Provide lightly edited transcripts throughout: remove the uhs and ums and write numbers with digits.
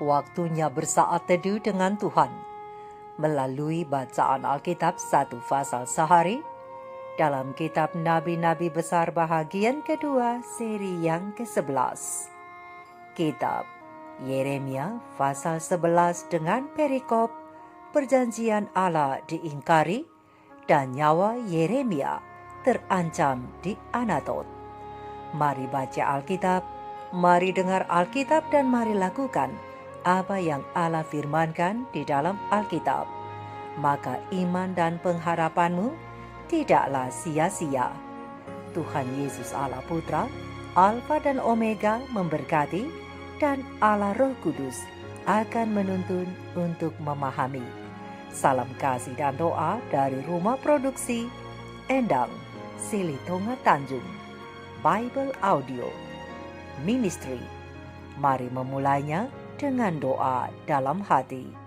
Waktunya bersaat teduh dengan Tuhan melalui bacaan Alkitab 1 pasal sehari dalam kitab Nabi-Nabi Besar bahagian kedua seri yang ke-11. Kitab Yeremia pasal 11 dengan perikop perjanjian Allah diingkari dan nyawa Yeremia terancam di Anatot. Mari baca Alkitab, mari dengar Alkitab dan mari lakukan apa yang Allah firmankan di dalam Alkitab. Maka iman dan pengharapanmu tidaklah sia-sia. Tuhan Yesus Allah Putra, Alfa dan Omega memberkati, dan Allah Roh Kudus akan menuntun untuk memahami. Salam kasih dan doa dari Rumah Produksi Endang, Silitonga Tanjung, Bible Audio Ministry. Mari memulainya dengan doa dalam hati.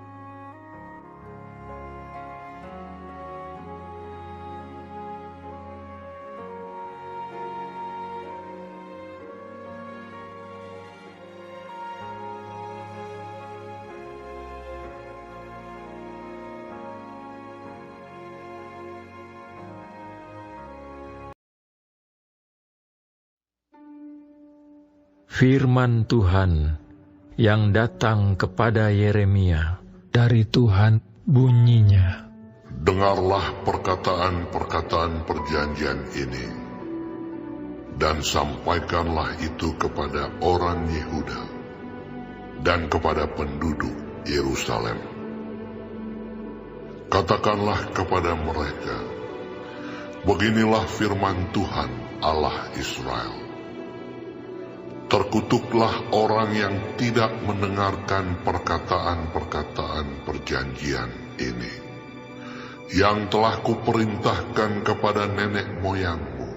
Firman Tuhan yang datang kepada Yeremia dari Tuhan bunyinya, dengarlah perkataan-perkataan perjanjian ini, dan sampaikanlah itu kepada orang Yehuda dan kepada penduduk Yerusalem. Katakanlah kepada mereka, beginilah firman Tuhan Allah Israel. Terkutuklah orang yang tidak mendengarkan perkataan-perkataan perjanjian ini, yang telah kuperintahkan kepada nenek moyangmu,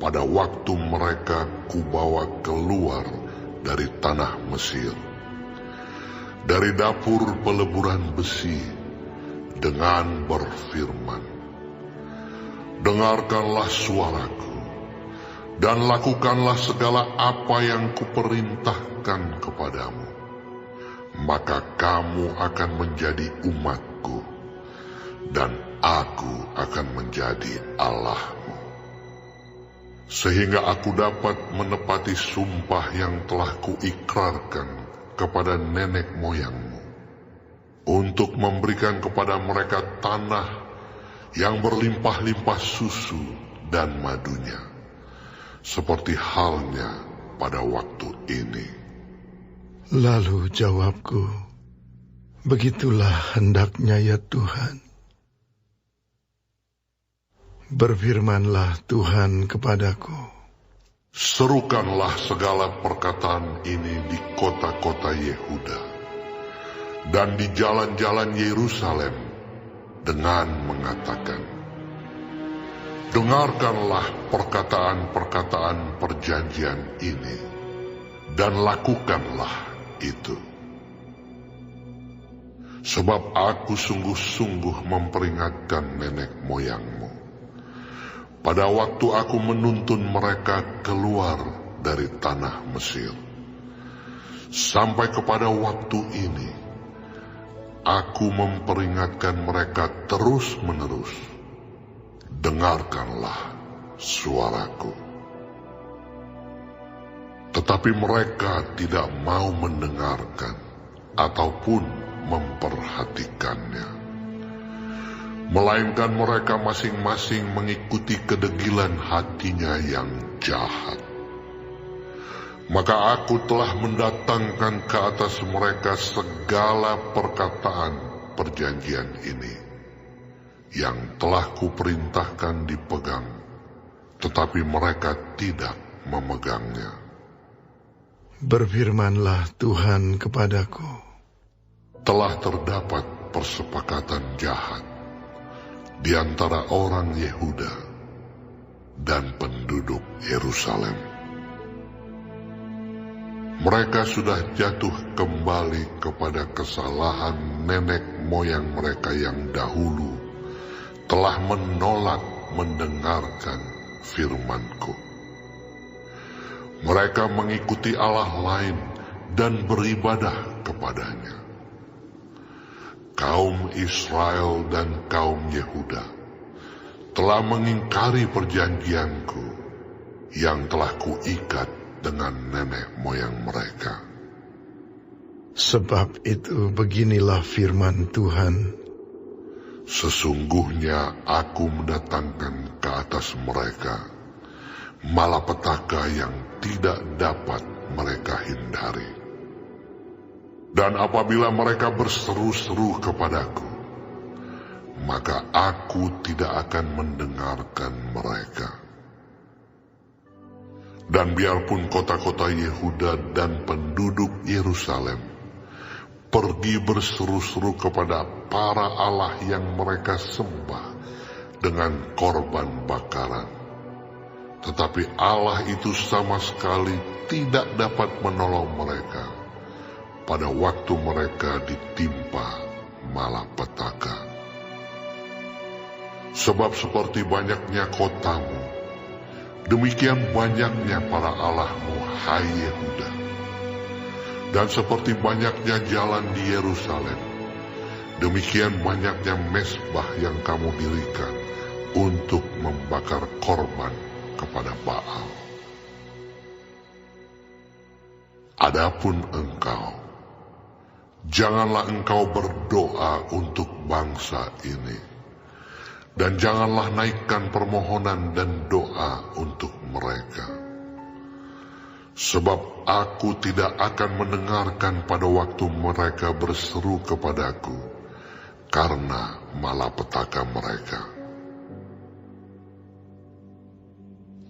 pada waktu mereka kubawa keluar dari tanah Mesir, dari dapur peleburan besi, dengan berfirman, dengarkanlah suaraku, dan lakukanlah segala apa yang kuperintahkan kepadamu, maka kamu akan menjadi umatku, dan aku akan menjadi Allahmu. Sehingga aku dapat menepati sumpah yang telah kuikrarkan kepada nenek moyangmu, untuk memberikan kepada mereka tanah yang berlimpah-limpah susu dan madunya, seperti halnya pada waktu ini. Lalu jawabku, begitulah hendaknya ya Tuhan. Berfirmanlah Tuhan kepadaku, serukanlah segala perkataan ini di kota-kota Yehuda dan di jalan-jalan Yerusalem dengan mengatakan, dengarkanlah perkataan-perkataan perjanjian ini, dan lakukanlah itu. Sebab aku sungguh-sungguh memperingatkan nenek moyangmu, pada waktu aku menuntun mereka keluar dari tanah Mesir. Sampai kepada waktu ini, aku memperingatkan mereka terus-menerus, dengarkanlah suaraku. Tetapi mereka tidak mau mendengarkan ataupun memperhatikannya, melainkan mereka masing-masing mengikuti kedegilan hatinya yang jahat. Maka aku telah mendatangkan ke atas mereka segala perkataan perjanjian ini, yang telah kuperintahkan dipegang, tetapi mereka tidak memegangnya. Berfirmanlah Tuhan kepadaku, telah terdapat persepakatan jahat di antara orang Yehuda dan penduduk Yerusalem. Mereka sudah jatuh kembali kepada kesalahan nenek moyang mereka yang dahulu telah menolak mendengarkan firman-Ku. Mereka mengikuti Allah lain dan beribadah kepadanya. Kaum Israel dan kaum Yehuda telah mengingkari perjanjianku yang telah kuikat dengan nenek moyang mereka. Sebab itu beginilah firman Tuhan. Sesungguhnya aku mendatangkan ke atas mereka malapetaka yang tidak dapat mereka hindari. Dan apabila mereka berseru-seru kepadaku, maka aku tidak akan mendengarkan mereka. Dan biarpun kota-kota Yehuda dan penduduk Yerusalem pergi berseru-seru kepada para allah yang mereka sembah dengan korban bakaran, tetapi Allah itu sama sekali tidak dapat menolong mereka pada waktu mereka ditimpa malapetaka. Sebab seperti banyaknya kotamu, demikian banyaknya para allahmu, hai Yehuda. Dan seperti banyaknya jalan di Yerusalem, demikian banyaknya mezbah yang kamu dirikan untuk membakar korban kepada Baal. Adapun engkau, janganlah engkau berdoa untuk bangsa ini, dan janganlah naikkan permohonan dan doa untuk mereka. Sebab aku tidak akan mendengarkan pada waktu mereka berseru kepadaku karena malapetaka mereka.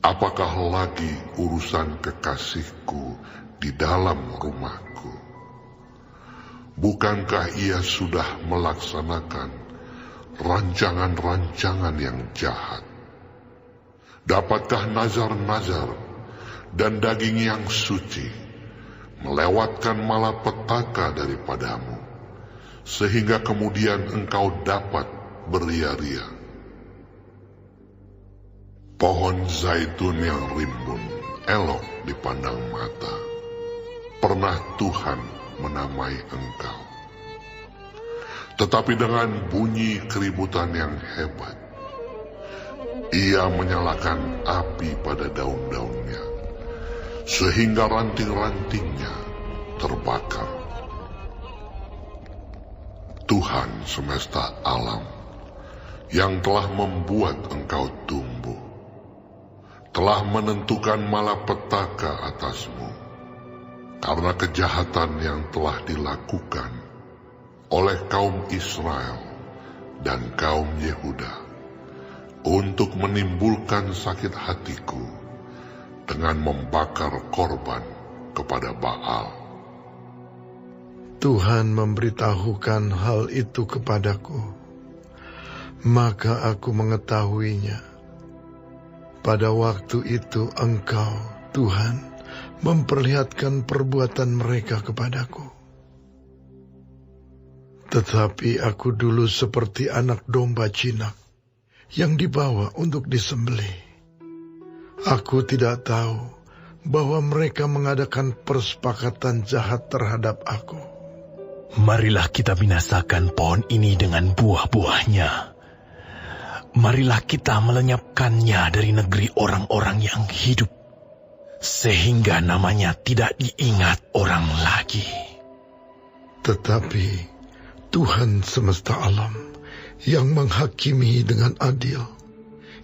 Apakah lagi urusan kekasihku di dalam rumahku? Bukankah ia sudah melaksanakan rancangan-rancangan yang jahat? Dapatkah nazar-nazar dan daging yang suci melewatkan malapetaka daripadamu, sehingga kemudian engkau dapat beria-ria? Pohon zaitun yang rimbun elok dipandang mata, pernah Tuhan menamai engkau. Tetapi dengan bunyi keributan yang hebat, ia menyalakan api pada daun-daunnya, sehingga ranting-rantingnya terbakar. Tuhan semesta alam yang telah membuat engkau tumbuh, telah menentukan malapetaka atasmu karena kejahatan yang telah dilakukan oleh kaum Israel dan kaum Yehuda untuk menimbulkan sakit hatiku dengan membakar korban kepada Baal. Tuhan memberitahukan hal itu kepadaku, maka aku mengetahuinya. Pada waktu itu engkau, Tuhan, memperlihatkan perbuatan mereka kepadaku. Tetapi aku dulu seperti anak domba jinak yang dibawa untuk disembelih. Aku tidak tahu bahwa mereka mengadakan persepakatan jahat terhadap aku. Marilah kita binasakan pohon ini dengan buah-buahnya. Marilah kita melenyapkannya dari negeri orang-orang yang hidup, sehingga namanya tidak diingat orang lagi. Tetapi Tuhan semesta alam yang menghakimi dengan adil,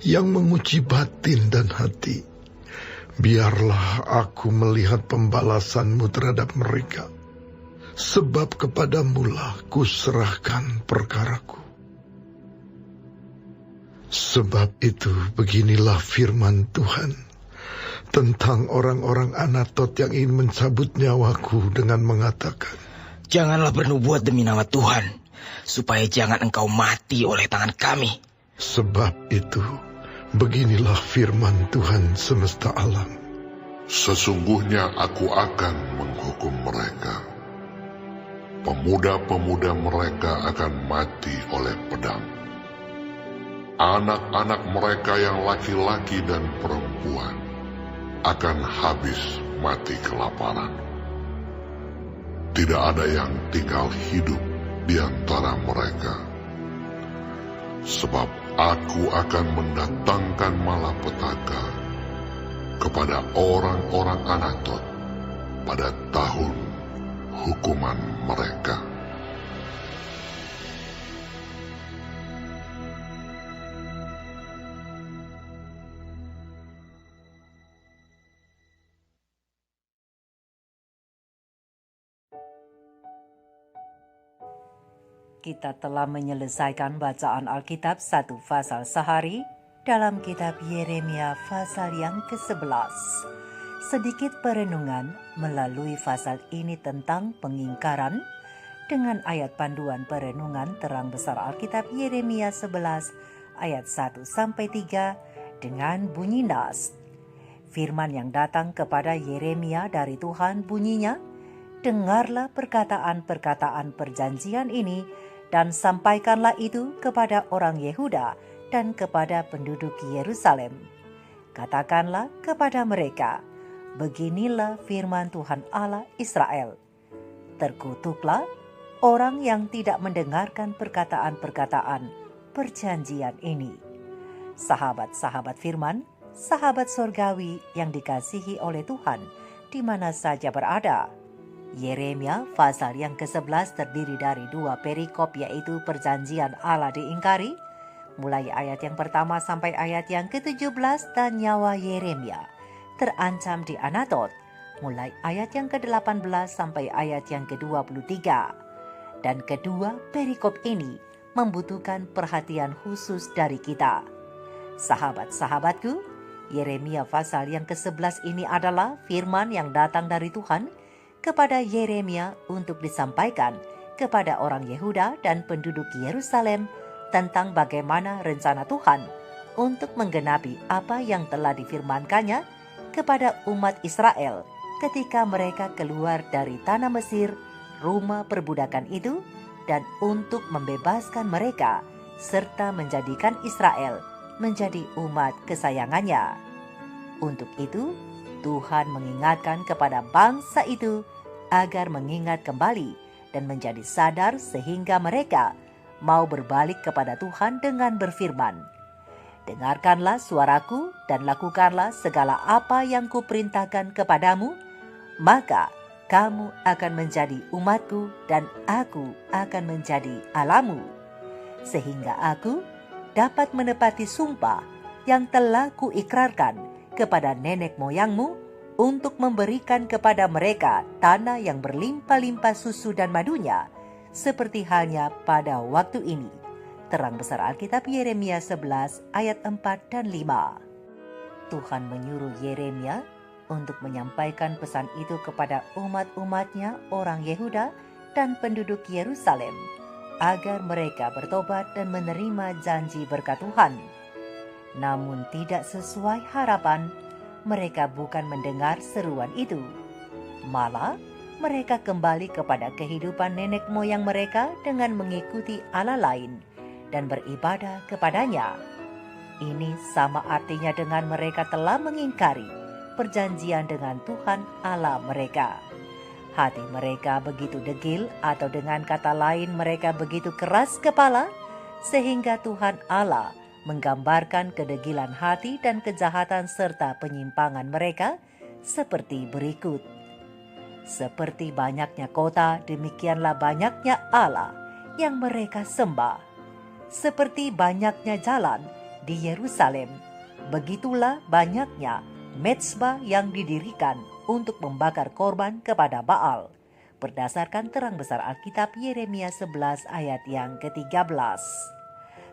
yang menguji batin dan hati, biarlah aku melihat pembalasanmu terhadap mereka, sebab kepadamulah kuserahkan perkaraku. Sebab itu beginilah firman Tuhan tentang orang-orang Anatot yang ingin mencabut nyawaku dengan mengatakan, janganlah bernubuat demi nama Tuhan, supaya jangan engkau mati oleh tangan kami. Sebab itu beginilah firman Tuhan semesta alam. Sesungguhnya aku akan menghukum mereka. Pemuda-pemuda mereka akan mati oleh pedang. Anak-anak mereka yang laki-laki dan perempuan akan habis mati kelaparan. tidak ada yang tinggal hidup di antara mereka. Sebab aku akan mendatangkan malapetaka kepada orang-orang Anatot pada tahun hukuman mereka. Kita telah menyelesaikan bacaan Alkitab 1 pasal sehari dalam kitab Yeremia pasal yang ke-11. Sedikit perenungan melalui pasal ini tentang pengingkaran dengan ayat panduan perenungan terang besar Alkitab Yeremia 11 ayat 1-3 dengan bunyi nas. Firman yang datang kepada Yeremia dari Tuhan bunyinya, "Dengarlah perkataan-perkataan perjanjian ini dan sampaikanlah itu kepada orang Yehuda dan kepada penduduk Yerusalem. Katakanlah kepada mereka, beginilah firman Tuhan Allah Israel. Terkutuklah orang yang tidak mendengarkan perkataan-perkataan perjanjian ini." Sahabat-sahabat firman, sahabat sorgawi yang dikasihi oleh Tuhan di mana saja berada. Yeremia pasal yang ke-11 terdiri dari 2 perikop, yaitu perjanjian Allah diingkari, mulai ayat yang pertama sampai ayat yang ke-17, dan nyawa Yeremia terancam di Anatot, mulai ayat yang ke-18 sampai ayat yang ke-23. Dan kedua perikop ini membutuhkan perhatian khusus dari kita. Sahabat-sahabatku, Yeremia pasal yang ke-11 ini adalah firman yang datang dari Tuhan kepada Yeremia untuk disampaikan kepada orang Yehuda dan penduduk Yerusalem tentang bagaimana rencana Tuhan untuk menggenapi apa yang telah difirmankannya kepada umat Israel ketika mereka keluar dari tanah Mesir, rumah perbudakan itu, dan untuk membebaskan mereka serta menjadikan Israel menjadi umat kesayangannya. Untuk itu, Tuhan mengingatkan kepada bangsa itu agar mengingat kembali dan menjadi sadar sehingga mereka mau berbalik kepada Tuhan dengan berfirman, "Dengarkanlah suaraku dan lakukanlah segala apa yang kuperintahkan kepadamu, maka kamu akan menjadi umatku dan aku akan menjadi Allahmu, sehingga aku dapat menepati sumpah yang telah kuikrarkan kepada nenek moyangmu untuk memberikan kepada mereka tanah yang berlimpah-limpah susu dan madunya, seperti halnya pada waktu ini." Terang besar Alkitab Yeremia 11 ayat 4 dan 5. Tuhan menyuruh Yeremia untuk menyampaikan pesan itu kepada umat-umatnya orang Yehuda dan penduduk Yerusalem, agar mereka bertobat dan menerima janji berkat Tuhan. Namun tidak sesuai harapan, mereka bukan mendengar seruan itu. Malah, mereka kembali kepada kehidupan nenek moyang mereka dengan mengikuti Allah lain dan beribadah kepadanya. Ini sama artinya dengan mereka telah mengingkari perjanjian dengan Tuhan Allah mereka. Hati mereka begitu degil, atau dengan kata lain mereka begitu keras kepala, sehingga Tuhan Allah menggambarkan kedegilan hati dan kejahatan serta penyimpangan mereka seperti berikut. Seperti banyaknya kota, demikianlah banyaknya Allah yang mereka sembah. Seperti banyaknya jalan di Yerusalem, begitulah banyaknya mezbah yang didirikan untuk membakar korban kepada Baal. Berdasarkan terang besar Alkitab Yeremia 11 ayat yang ke-13.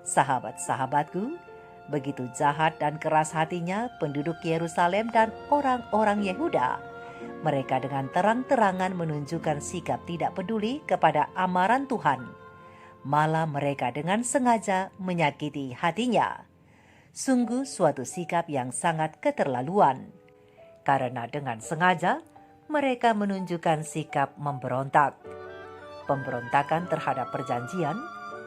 Sahabat-sahabatku, begitu jahat dan keras hatinya penduduk Yerusalem dan orang-orang Yehuda. Mereka dengan terang-terangan menunjukkan sikap tidak peduli kepada amaran Tuhan. Malah mereka dengan sengaja menyakiti hatinya. Sungguh suatu sikap yang sangat keterlaluan. Karena dengan sengaja mereka menunjukkan sikap memberontak. Pemberontakan terhadap perjanjian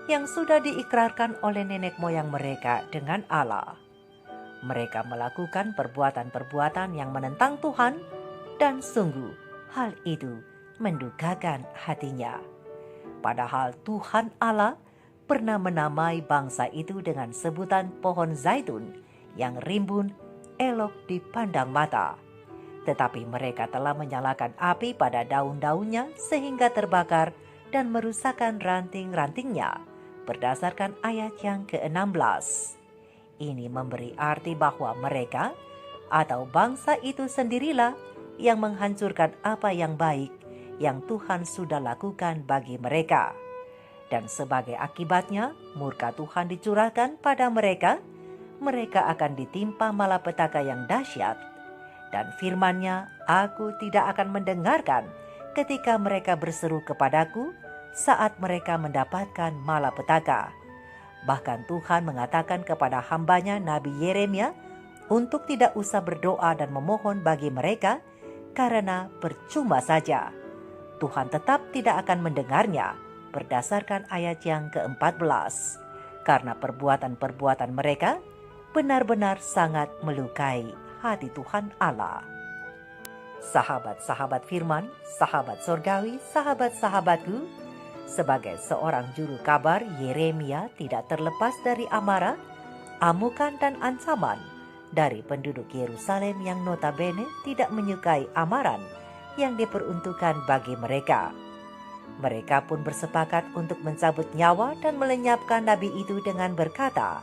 yang sudah diikrarkan oleh nenek moyang mereka dengan Allah. Mereka melakukan perbuatan-perbuatan yang menentang Tuhan, dan sungguh hal itu mendukakan hatinya. Padahal Tuhan Allah pernah menamai bangsa itu dengan sebutan pohon zaitun yang rimbun, elok dipandang mata. Tetapi mereka telah menyalakan api pada daun-daunnya sehingga terbakar dan merusakkan ranting-rantingnya, berdasarkan ayat yang ke-16. Ini memberi arti bahwa mereka atau bangsa itu sendirilah yang menghancurkan apa yang baik yang Tuhan sudah lakukan bagi mereka. Dan sebagai akibatnya, murka Tuhan dicurahkan pada mereka. Mereka akan ditimpa malapetaka yang dahsyat. Dan firman-Nya, aku tidak akan mendengarkan ketika mereka berseru kepadaku saat mereka mendapatkan malapetaka. Bahkan Tuhan mengatakan kepada hamba-Nya Nabi Yeremia untuk tidak usah berdoa dan memohon bagi mereka, karena percuma saja. Tuhan tetap tidak akan mendengarnya, berdasarkan ayat yang ke-14. Karena perbuatan-perbuatan mereka benar-benar sangat melukai hati Tuhan Allah. Sahabat-sahabat firman, sahabat sorgawi, sahabat-sahabatku, sebagai seorang juru kabar, Yeremia tidak terlepas dari amarah, amukan dan ancaman dari penduduk Yerusalem yang notabene tidak menyukai amaran yang diperuntukkan bagi mereka. Mereka pun bersepakat untuk mencabut nyawa dan melenyapkan nabi itu dengan berkata,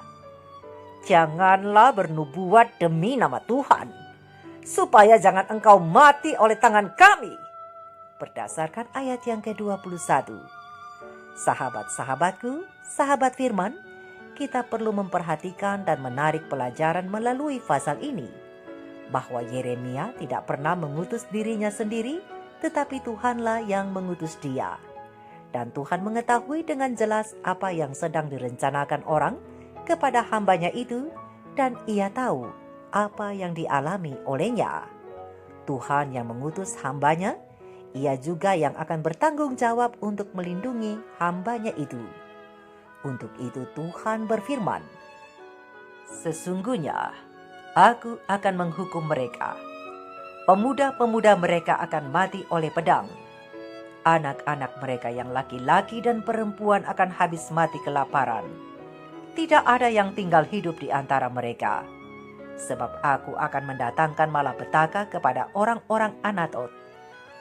"Janganlah bernubuat demi nama Tuhan, supaya jangan engkau mati oleh tangan kami." Berdasarkan ayat yang ke-21. Sahabat-sahabatku, sahabat firman, kita perlu memperhatikan dan menarik pelajaran melalui pasal ini, bahwa Yeremia tidak pernah mengutus dirinya sendiri, tetapi Tuhanlah yang mengutus dia. Dan Tuhan mengetahui dengan jelas apa yang sedang direncanakan orang kepada hamba-Nya itu, dan Ia tahu apa yang dialami olehnya. Tuhan yang mengutus hamba-Nya, Ia juga yang akan bertanggung jawab untuk melindungi hamba-Nya itu. Untuk itu Tuhan berfirman, "Sesungguhnya Aku akan menghukum mereka. Pemuda-pemuda mereka akan mati oleh pedang. Anak-anak mereka yang laki-laki dan perempuan akan habis mati kelaparan. Tidak ada yang tinggal hidup di antara mereka. Sebab aku akan mendatangkan malapetaka kepada orang-orang Anatot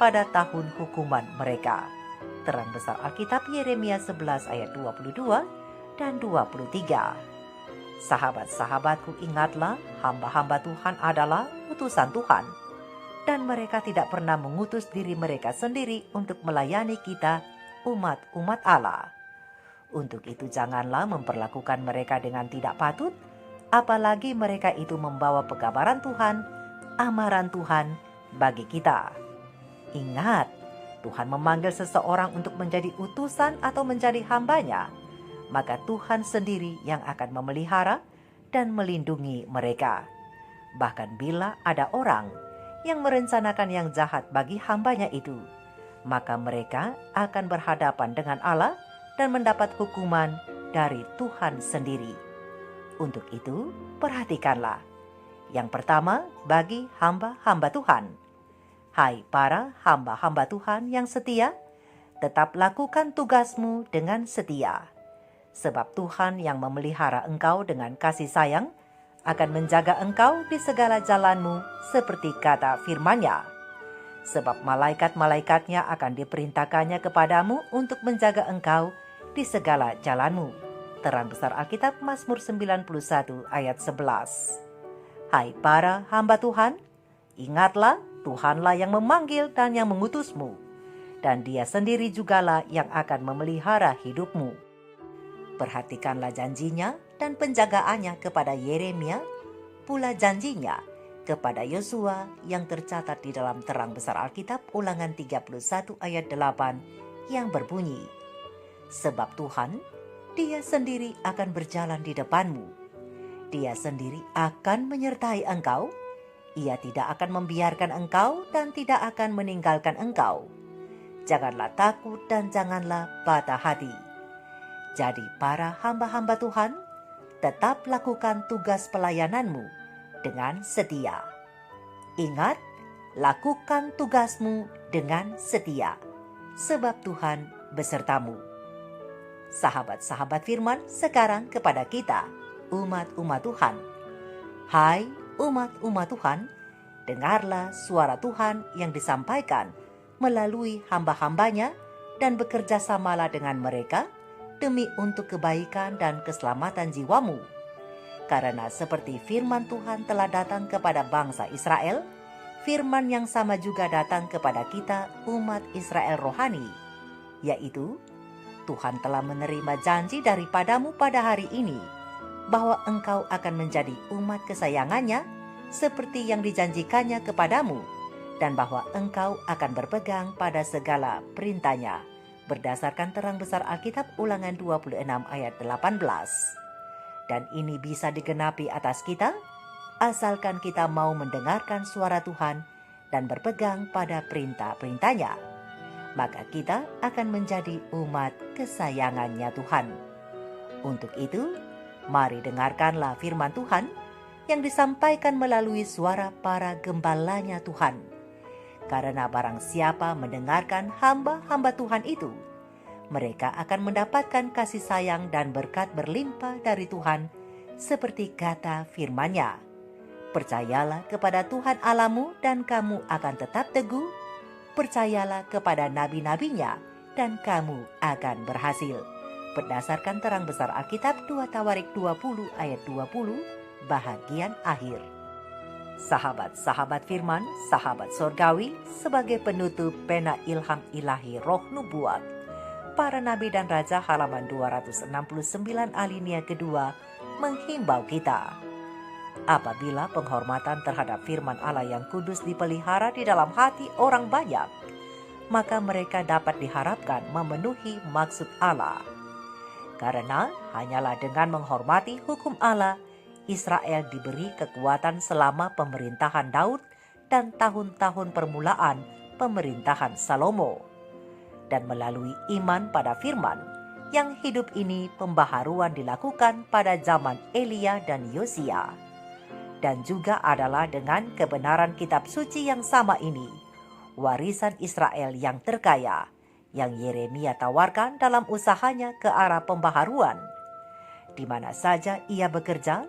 pada tahun hukuman mereka." Terang besar Alkitab Yeremia 11 ayat 22 dan 23. Sahabat-sahabatku, ingatlah, hamba-hamba Tuhan adalah utusan Tuhan, dan mereka tidak pernah mengutus diri mereka sendiri untuk melayani kita, umat-umat Allah. Untuk itu janganlah memperlakukan mereka dengan tidak patut, apalagi mereka itu membawa pekabaran Tuhan, amaran Tuhan bagi kita. Ingat, Tuhan memanggil seseorang untuk menjadi utusan atau menjadi hamba-Nya, maka Tuhan sendiri yang akan memelihara dan melindungi mereka. Bahkan bila ada orang yang merencanakan yang jahat bagi hamba-Nya itu, maka mereka akan berhadapan dengan Allah dan mendapat hukuman dari Tuhan sendiri. Untuk itu, perhatikanlah. Yang pertama, bagi hamba-hamba Tuhan. Hai para hamba-hamba Tuhan yang setia, tetap lakukan tugasmu dengan setia. Sebab Tuhan yang memelihara engkau dengan kasih sayang akan menjaga engkau di segala jalanmu seperti kata firman-Nya. Sebab malaikat-malaikatnya akan diperintahkannya kepadamu untuk menjaga engkau di segala jalanmu. Terang besar Alkitab Mazmur 91 ayat 11. Hai para hamba Tuhan, ingatlah, Tuhanlah yang memanggil dan yang mengutusmu, dan Dia sendiri jugalah yang akan memelihara hidupmu. Perhatikanlah janjinya dan penjagaannya kepada Yeremia, pula janjinya kepada Yosua yang tercatat di dalam terang besar Alkitab Ulangan 31 ayat 8 yang berbunyi, "Sebab Tuhan, Dia sendiri akan berjalan di depanmu. Dia sendiri akan menyertai engkau. Ia tidak akan membiarkan engkau dan tidak akan meninggalkan engkau. Janganlah takut dan janganlah patah hati." Jadi para hamba-hamba Tuhan, tetap lakukan tugas pelayananmu dengan setia. Ingat, lakukan tugasmu dengan setia, sebab Tuhan besertamu. Sahabat-sahabat firman sekarang kepada kita, umat-umat Tuhan. Hai umat-umat Tuhan, dengarlah suara Tuhan yang disampaikan melalui hamba-hambanya dan bekerja samalah dengan mereka demi untuk kebaikan dan keselamatan jiwamu. Karena seperti firman Tuhan telah datang kepada bangsa Israel, firman yang sama juga datang kepada kita umat Israel rohani, yaitu Tuhan telah menerima janji daripadamu pada hari ini, bahwa engkau akan menjadi umat kesayangannya seperti yang dijanjikannya kepadamu, dan bahwa engkau akan berpegang pada segala perintahnya, berdasarkan terang besar Alkitab Ulangan 26 ayat 18. Dan ini bisa digenapi atas kita, asalkan kita mau mendengarkan suara Tuhan dan berpegang pada perintah-perintahnya. Maka kita akan menjadi umat kesayangannya Tuhan. Untuk itu, mari dengarkanlah firman Tuhan yang disampaikan melalui suara para gembalanya Tuhan. Karena barang siapa mendengarkan hamba-hamba Tuhan itu, mereka akan mendapatkan kasih sayang dan berkat berlimpah dari Tuhan, seperti kata firman-Nya. Percayalah kepada Tuhan Allahmu dan kamu akan tetap teguh. Percayalah kepada nabi-nabinya dan kamu akan berhasil. Berdasarkan terang besar Alkitab 2 Tawarik 20 ayat 20 bahagian akhir. Sahabat-sahabat firman, sahabat sorgawi, sebagai penutup pena ilham ilahi roh nubuat, para nabi dan raja halaman 269 alinea kedua menghimbau kita. Apabila penghormatan terhadap firman Allah yang kudus dipelihara di dalam hati orang banyak, maka mereka dapat diharapkan memenuhi maksud Allah. Karena hanyalah dengan menghormati hukum Allah, Israel diberi kekuatan selama pemerintahan Daud dan tahun-tahun permulaan pemerintahan Salomo. Dan melalui iman pada firman, yang hidup ini pembaharuan dilakukan pada zaman Elia dan Yosia. Dan juga adalah dengan kebenaran kitab suci yang sama ini, warisan Israel yang terkaya, yang Yeremia tawarkan dalam usahanya ke arah pembaharuan. Di mana saja ia bekerja,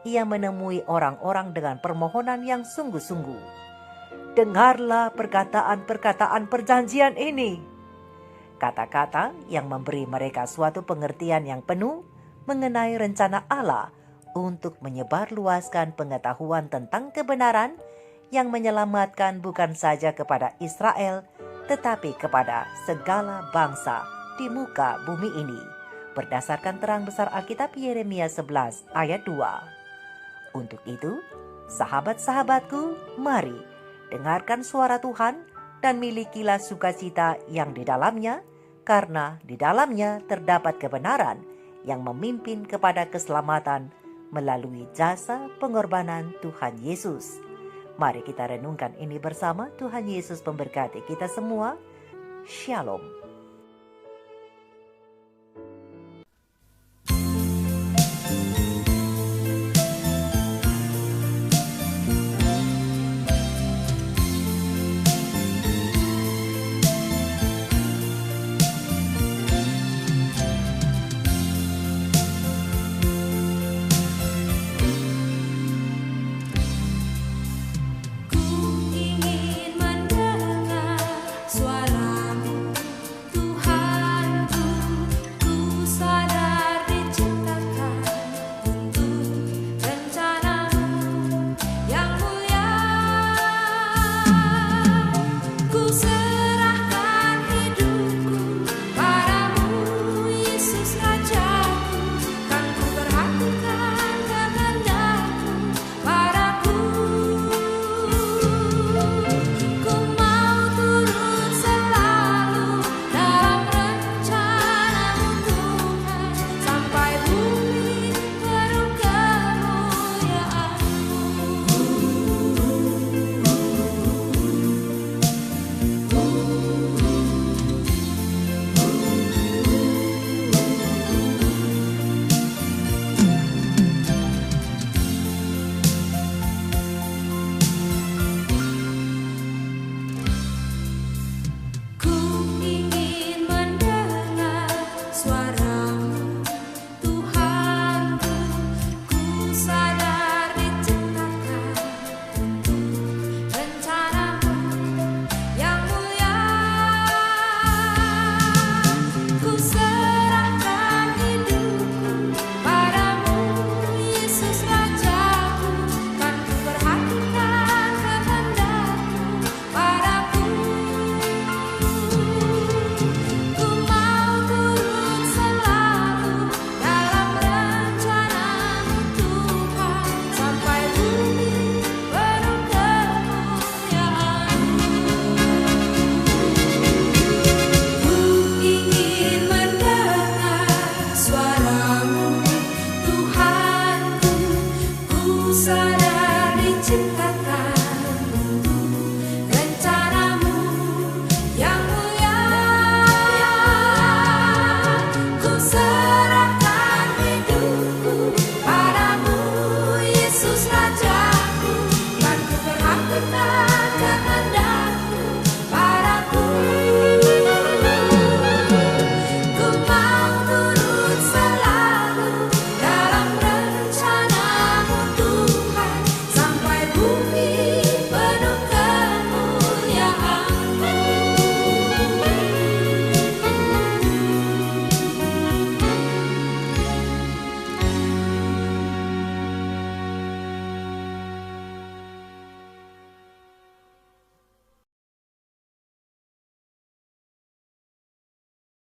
ia menemui orang-orang dengan permohonan yang sungguh-sungguh. Dengarlah perkataan-perkataan perjanjian ini. Kata-kata yang memberi mereka suatu pengertian yang penuh mengenai rencana Allah untuk menyebarluaskan pengetahuan tentang kebenaran yang menyelamatkan bukan saja kepada Israel, tetapi kepada segala bangsa di muka bumi ini, berdasarkan terang besar Alkitab Yeremia 11 ayat 2. Untuk itu, sahabat-sahabatku, mari dengarkan suara Tuhan dan milikilah sukacita yang di dalamnya, karena di dalamnya terdapat kebenaran yang memimpin kepada keselamatan melalui jasa pengorbanan Tuhan Yesus. Mari kita renungkan ini bersama. Tuhan Yesus memberkati kita semua. Shalom. Ku ingin mendengar suaramu pada diciptakan